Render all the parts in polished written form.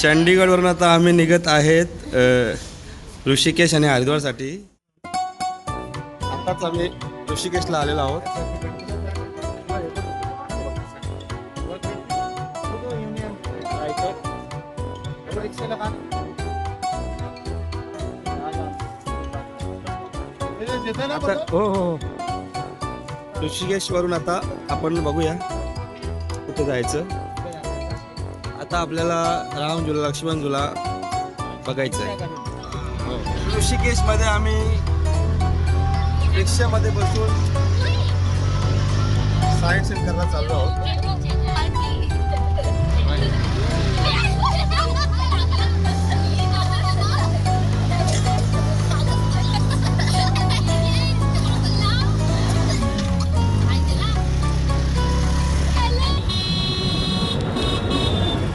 चंडीगडवरून आता आम्ही निघत आहेत ऋषिकेश आणि हरिद्वारसाठी। आताच आम्ही ऋषिकेशला आलेलो आहोत। हो हो, ऋषिकेश वरून आता आपण बघूया कुठे जायचं। आता आपल्याला राम झुला लक्ष्मण झुला बघायचं आहे। ऋषिकेश मध्ये आम्ही रिक्षामध्ये बसून साईड सीन करायला चाललो आहोत।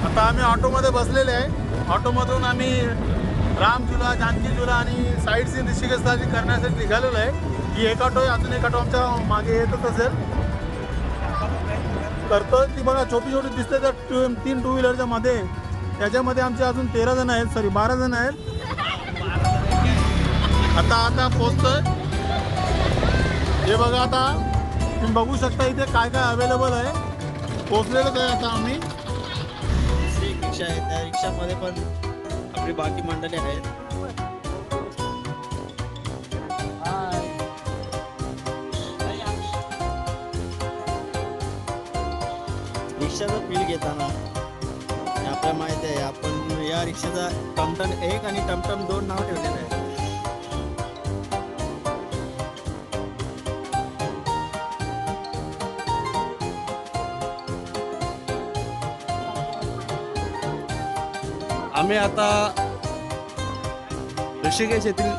आता आम्ही ऑटोमध्ये बसलेले आहे। ऑटोमधून आम्ही राम झुला, जानकी झुला आणि साईड सीन ऋषिकेशसाठी करण्यासाठी निघालेलो आहे। ही एक ऑटो आहे, अजून एक ऑटो आमच्या मागे येतच असेल। करतोय ती बघा, छोटी छोटी दिसते त्या 3 टू व्हीलरच्या मध्ये। त्याच्यामध्ये आमचे अजून 13 जण आहेत, सॉरी 12 जण आहेत। आता पोहोचतोय। हे बघा, आता तुम्ही बघू शकता इथे काय काय अवेलेबल आहे। पोहोचलेलोच आहे आता आम्ही। रिक्षा आहे, त्या रिक्षामध्ये पण आपली बाकी मंडळी आहेत। रिक्षाचा फील घेताना आपल्याला माहिती आहे, आपण या रिक्षाचा टमटम 1 आणि टमटम 2 नाव ठेवलेलं आहे। आम्ही आता ऋषिकेश येथील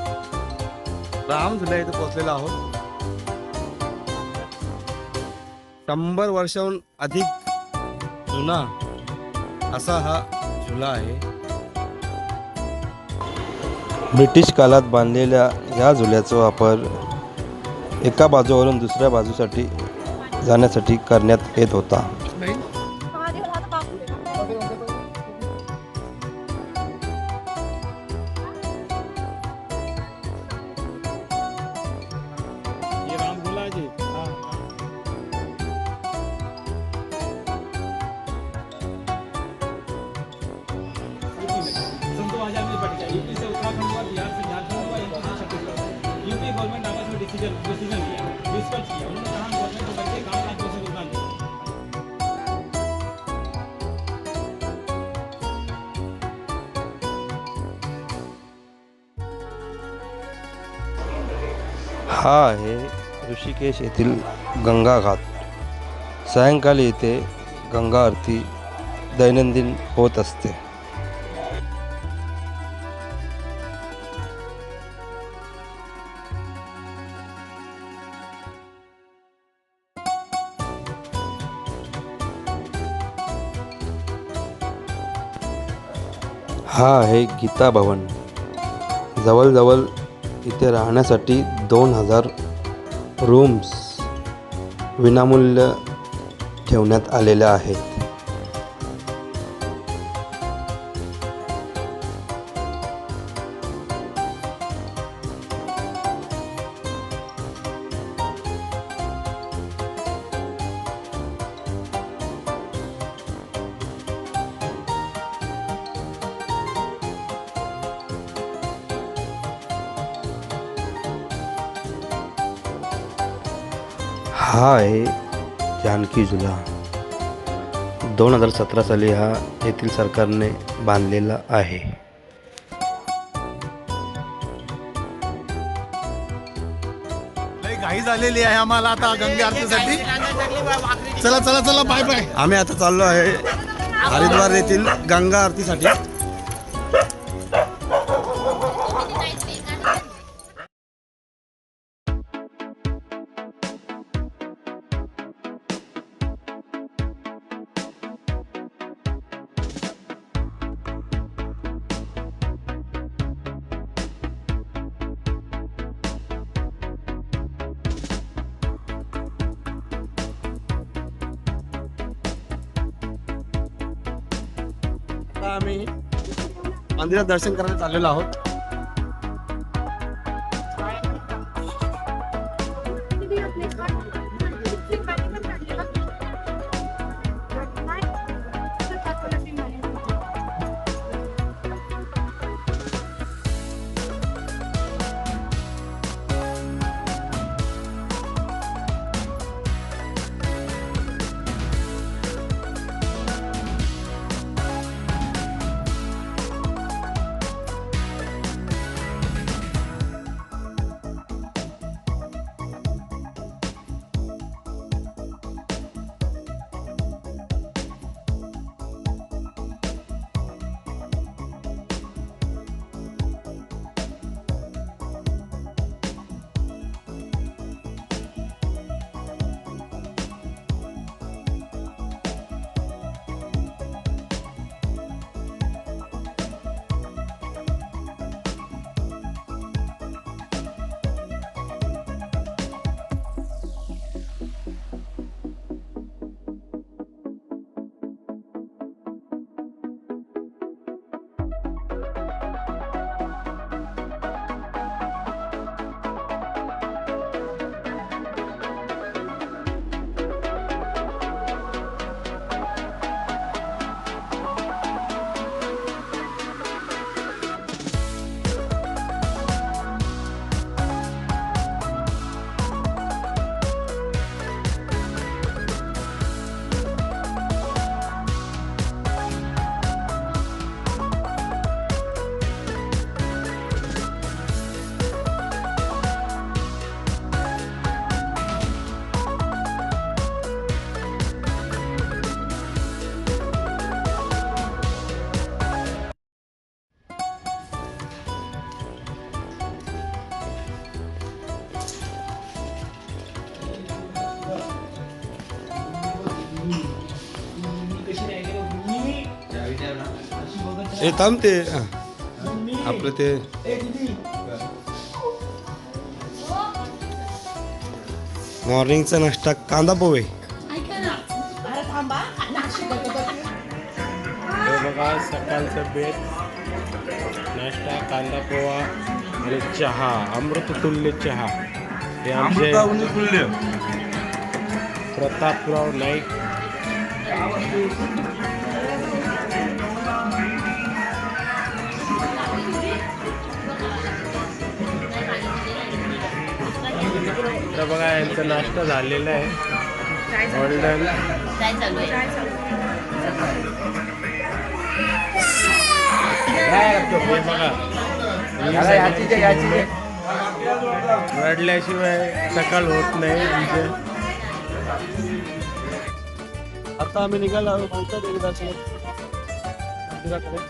राम झुला इथे पोहोचलेलो आहोत। 100 वर्षाहून अधिक जुना असा हा झुला आहे। ब्रिटिश काळात बांधलेल्या या झुल्याचा वापर एका बाजूवरून दुसऱ्या बाजूसाठी जाण्यासाठी करण्यात येत होता। हा आहे ऋषिकेश येथील गंगा घाट। सायंकाळी इथे गंगा आरती दैनंदिन होत असते। हा आहे गीता भवन। जवळजवळ इथे राहण्यासाठी 2000 रूम्स विनामूल्य ठेवण्यात आलेल्या आहेत। हा आहे जानकी झुला। 2017 साली हा येथील सरकारने बांधलेला आहे। घाई झालेली आहे आम्हाला आता गंगा आरतीसाठी। चला चला चला, बाय बाय। आम्ही आता चाललो आहे हरिद्वार येथील गंगा आरतीसाठी। आता आम्ही मंदिरात दर्शन करायला चाललेलो आहोत. हे थांब ते आपलं ते मॉर्निंगचा नाश्ता कांदा पोहे. हे बघा सकाळचं बेत नाश्ता कांदा पोहा आणि चहा अमृततुल्य चहा. हे आमचे प्रतापराव नाईक. तर बघा यांचा नाश्ता झालेला आहे. गोल्डन हे बघा रडल्याशिवाय सकाळ होत नाही म्हणजे. आता आम्ही निघालो आहोत आमच्या देवी दर्शनात मंदिराकडे.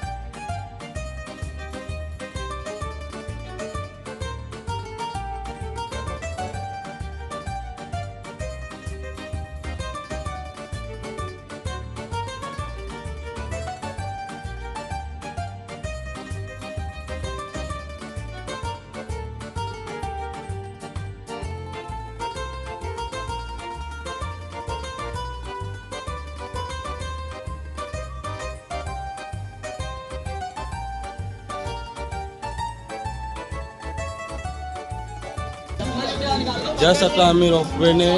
जस्ट आता आम्ही रोपवेने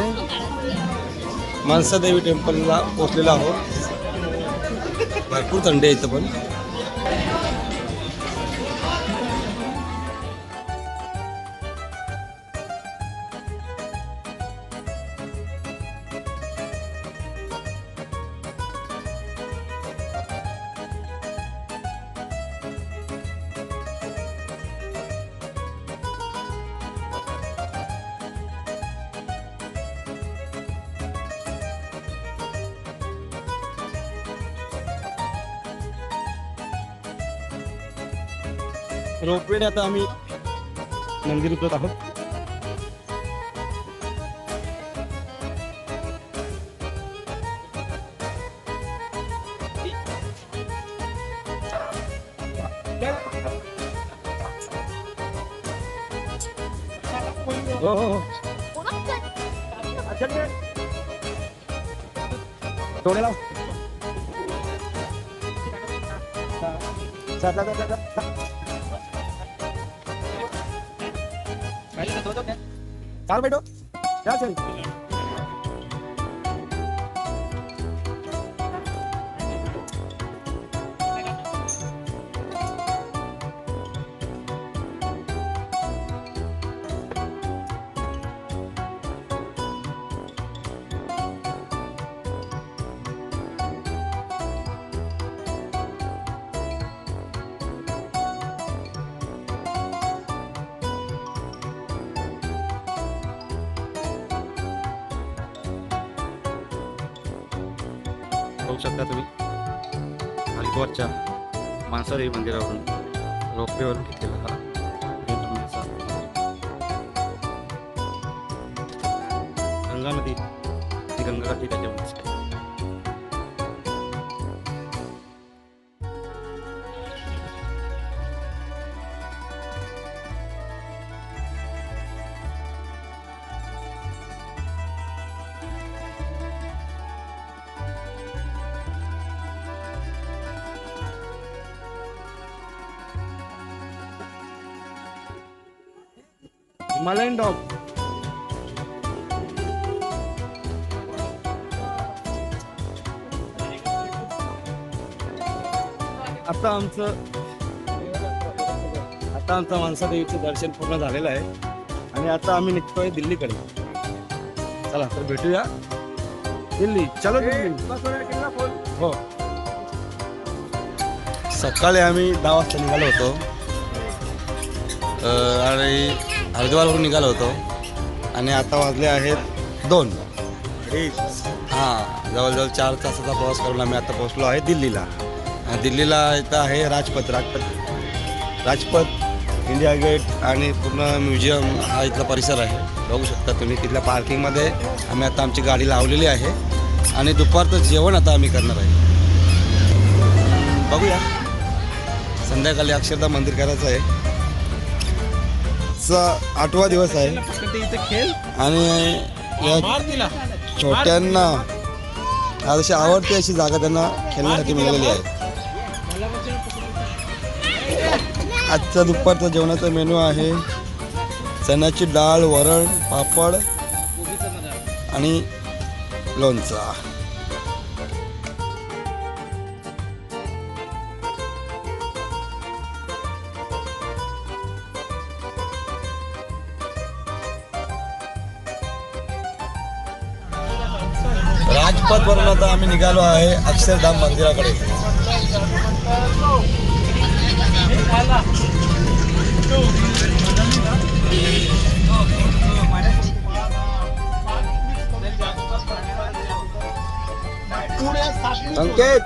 मनसादेवी टेम्पलला पोचलेलो आहोत. भरपूर थंडी आहे इथं पण. रोपवेने आता आम्ही मंदिर उतरत आहोत. हो डोळे लाव. चाल बेटो चल बघू शकता तुम्ही हरिद्वारच्या मानसादेवी मंदिरावरून रोपवेवरून घेतलेला हा व्ह्यू तुम्ही गंगा नदी ती गंगा घाटी त्याच्यामध्ये हिमालयन डॉग आता आमचं मानसादेवीचं दर्शन पूर्ण झालेलं आहे आणि आता आम्ही निघतोय दिल्लीकडे. चला तर भेटूया दिल्ली. चलो दिल्ली. हो सकाळी आम्ही 10 वाजता निघालो होतो आणि हरिद्वारवरून निघालो होतो आणि आता वाजले आहेत 2. हां, जवळजवळ 4 तासाचा प्रवास करून आम्ही आता पोहोचलो आहे दिल्लीला. दिल्लीला इथं आहे राजपथ इंडिया गेट आणि पूर्ण म्युझियम हा इथला परिसर आहे. बघू शकता तुम्ही तिथल्या पार्किंगमध्ये आम्ही आता आमची गाडी लावलेली आहे आणि दुपारचं जेवण आता आम्ही करणार आहे. बघूया, संध्याकाळी अक्षरधाम मंदिर करायचं आहे. 8वा दिवस आहे आणि या छोट्यांना अशी आवडते अशी जागा त्यांना खेळण्यासाठी मिळालेली आहे. आजचा दुपारचा जेवणाचा मेनू आहे चण्याची डाळ, वरण, पापड आणि लोणचा. राजपथवरून आता आम्ही निघालो आहे अक्षरधाम मंदिराकडे. संकेत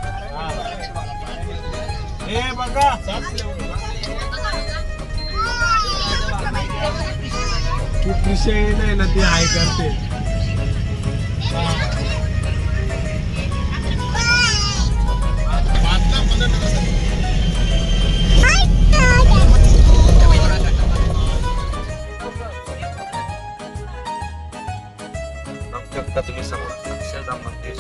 खूप विषय नाही ना, ते आहे करते. तुम्ही समोर अक्षरधाम मंदिर.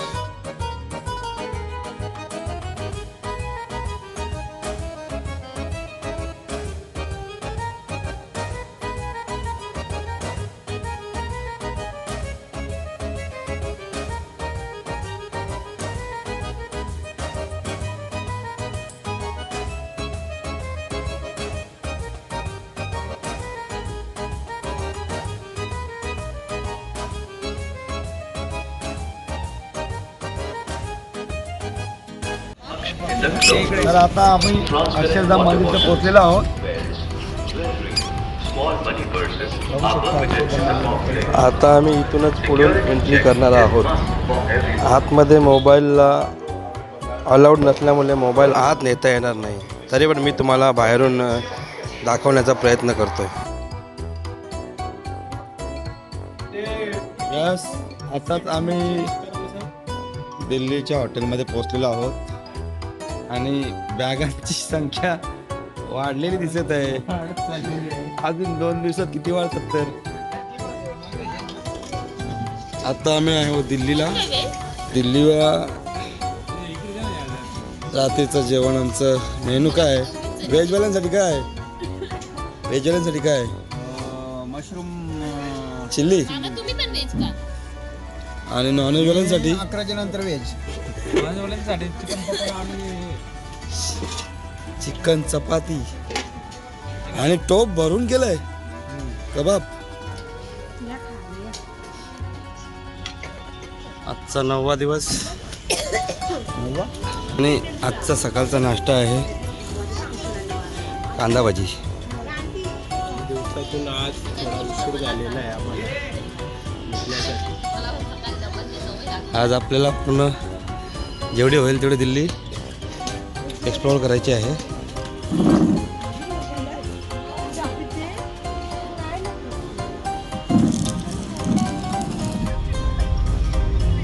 तर आता आम्ही अक्षरधाम मंदिरात पोहोचलेलो आहोत. आता आम्ही इथूनच पुढून एंट्री करणार आहोत. आतमध्ये मोबाईलला अलाउड नसल्यामुळे मोबाईल आत नेता येणार नाही. तरी पण मी तुम्हाला बाहेरून दाखवण्याचा प्रयत्न करतोय. यस, आताच आम्ही दिल्लीच्या हॉटेलमध्ये पोहोचलेलो आहोत आणि बॅगांची संख्या वाढलेली दिसत आहे. अजून 2 दिवसात किती वाढतात तर. आता आम्ही आहोत दिल्लीला. रात्रीचं जेवण आमचं मेनू काय आहे व्हेजवाल्यांसाठी काय व्हेजवाल्यांसाठी काय मशरूम चिल्ली तुम्ही पण व्हेज का? आणि नॉनव्हेजवाल्यांसाठी 11च्या नंतर व्हेज माझ्यावाल्यांसाठी चिकन पकोडा आणि चिकन चपाती आणि टोप भरून केलंय कबाब. आजचा 9वा दिवस आणि आजचा सकाळचा नाश्ता आहे कांदा भाजी. दिवसातून आज थोडा उशीर झालेला आहे आम्हाला निघण्यासाठी. आज आपल्याला पूर्ण जेवढी होईल तेवढी दिल्ली एक्सप्लोअर करायची आहे.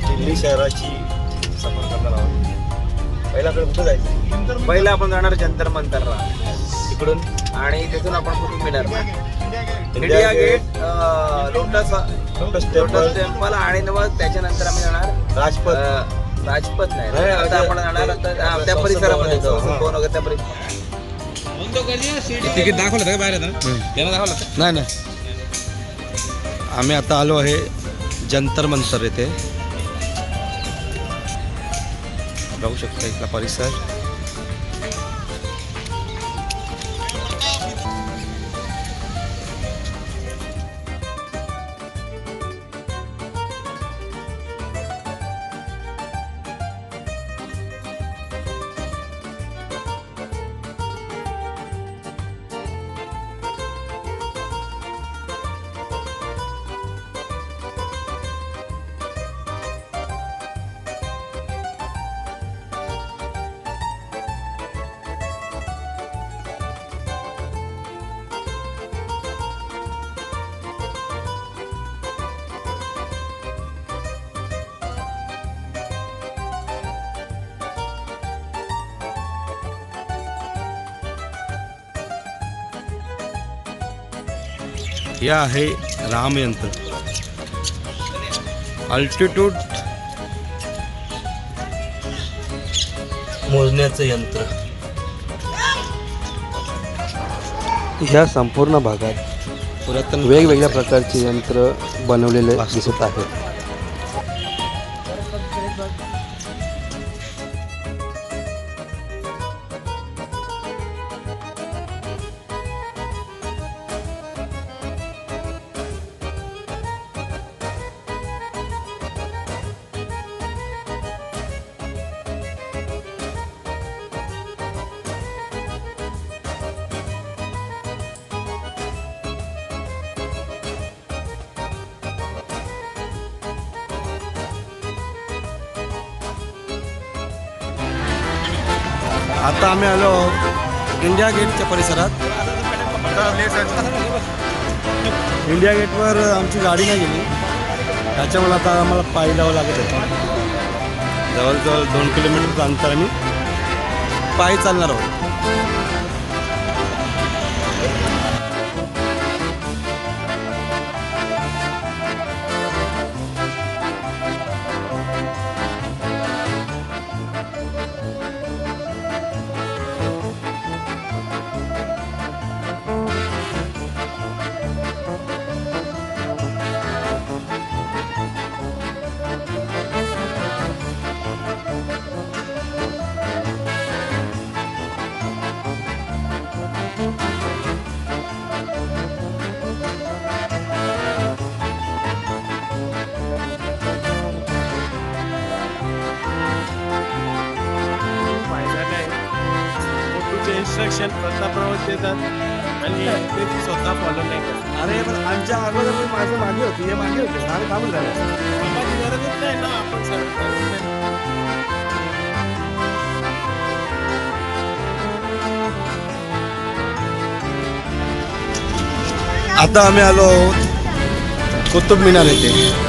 दिल्ली शहराची सफर करणार आहोत. पहिल्याकडे कुठं जायचं? पहिला आपण जाणार जंतर मंतरला तिकडून आणि तिथून आपण कुठून मिळणार इंडिया गेट, लोटस टेम्पल आणि मग त्याच्यानंतर आम्ही जाणार राजपथ नाही आता आपण जाणार आता त्या परिसरामध्ये कोण वगैरे त्या परिसरात. तिकीट दाखवलं का बाहेर त्यांना दाखवलं नाही नाही आम्ही आता आलो आहे जंतर मंतर येथे. बघू शकता इथला परिसर. हे आहे रामयंत्र. अल्टिट्यूड मोजण्याचं यंत्र. ह्या संपूर्ण भागात पुरातन वेगवेगळ्या प्रकारचे यंत्र बनवलेले दिसत आहेत. आता आम्ही आलो इंडिया गेटच्या परिसरात. इंडिया गेटवर आमची गाडी नाही गेली त्याच्यामुळे आता आम्हाला पायी जावं लागत आहे. जवळजवळ 2 किलोमीटरचं अंतर आम्ही पायी चालणार आहोत. इन्स्ट्रक्शन प्रतापराव देतात आणि ते स्वतः फॉलो नाही करतात. अरे पण आमच्या अगोदर माझं मागे होती हे मागे होते आणि थांबून झालं. आम्हाला गरजच नाही ना आपण सर्व. आता आम्ही आलो आहोत कुतुब मिनार येथे.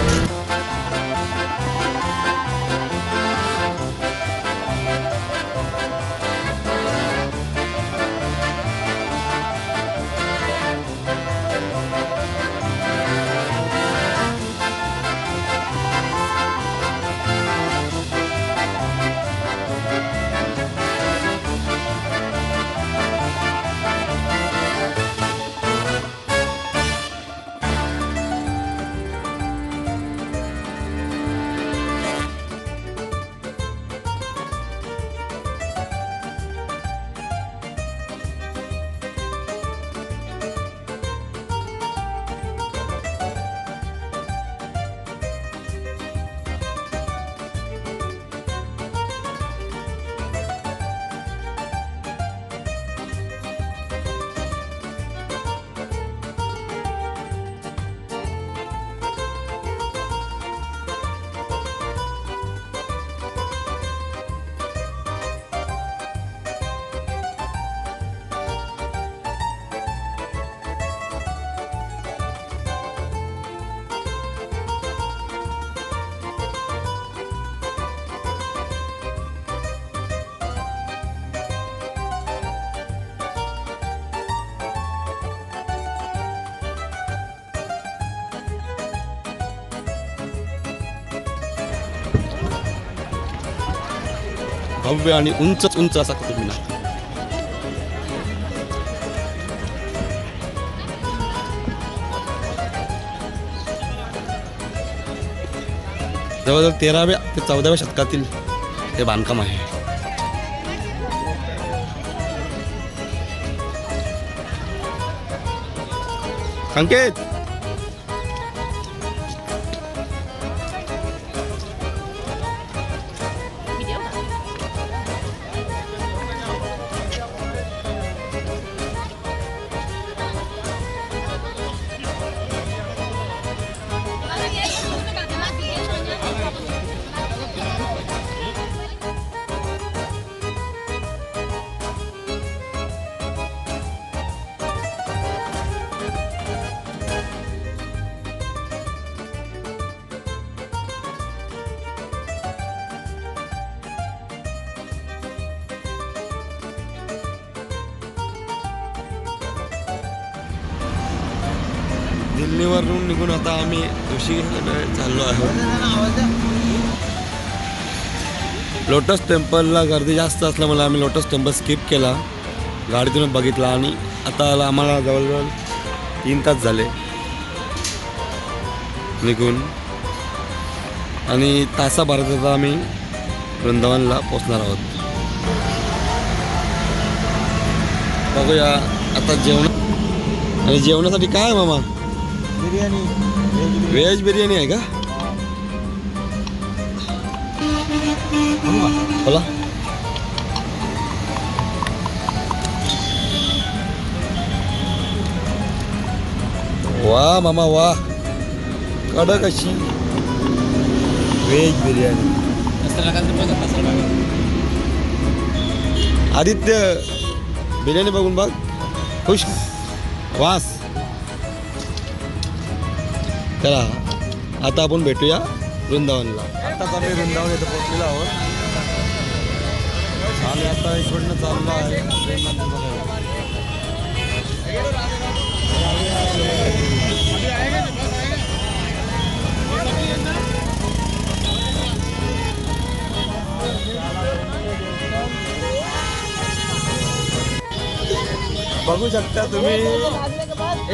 भव्य आणि उंच उंच असा कुतुब मिनार. जवळजवळ 13व्या ते 14व्या शतकातील हे बांधकाम आहे. संकेत दिल्लीवरून निघून आता आम्ही ऋषिकेशकडे चाललो आहोत. लोटस टेम्पलला गर्दी जास्त असल्यामुळे आम्ही लोटस टेम्पल स्किप केला, गाडीतून बघितला आणि आता आम्हाला जवळजवळ 3 तास झाले निघून आणि तासाभरात आता आम्ही वृंदावनला पोचणार आहोत. बघूया आता आणि जेवणासाठी काय आहे मामा? बिर्याणी व्हेज बिर्याणी आहे का? बोला. वा मामा वा, कडक अशी व्हेज बिर्याणी. आदित्य बिर्याणी बघून बघ, खुश वास. चला आता आपण भेटूया वृंदावनला. आताच आम्ही वृंदावन इथं पोहोचलेलो आहोत. आम्ही आता इकडनं चाललो आहे प्रेम मंदिर बघायला. बघू शकता तुम्ही,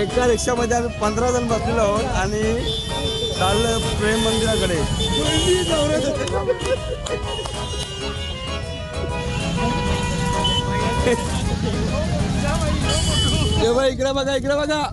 एका रिक्षामध्ये आम्ही 15 जण बसलेलो आहोत आणि चाललं प्रेम मंदिराकडे. इकडे बघा, इकडे बघा.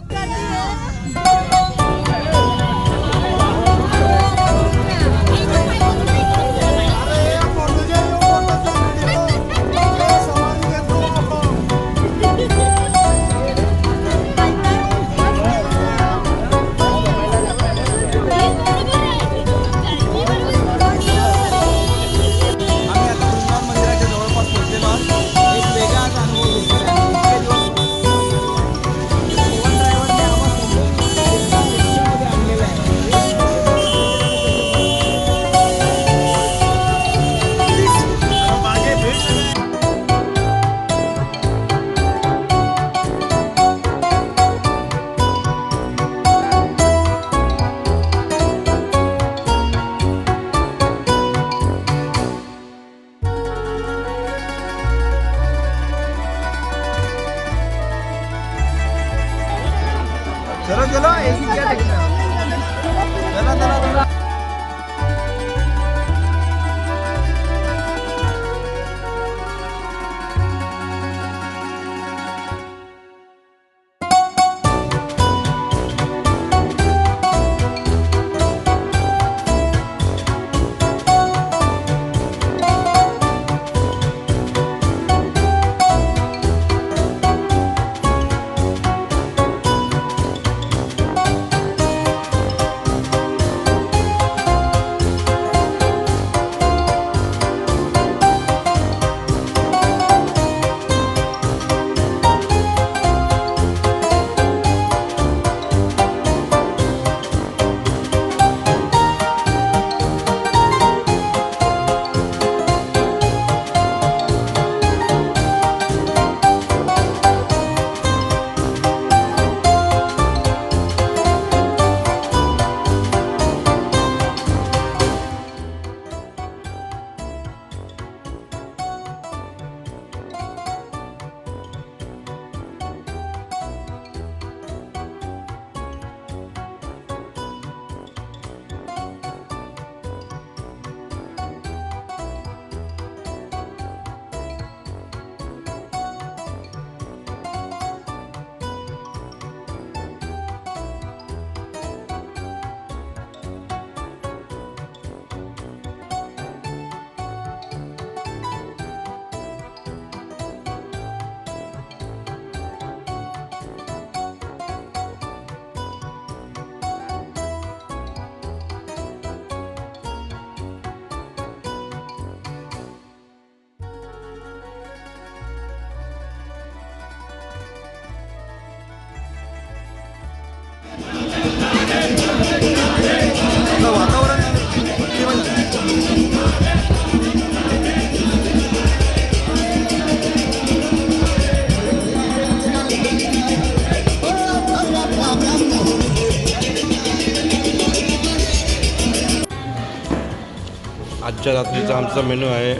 आजच्या रात्रीचा आमचा मेनू आहे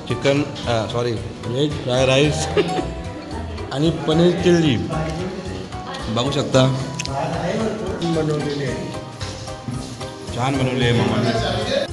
चिकन व्हेज फ्राय राईस आणि पनीर चिल्ली. बघू शकता छान बनवली आहे मामाने.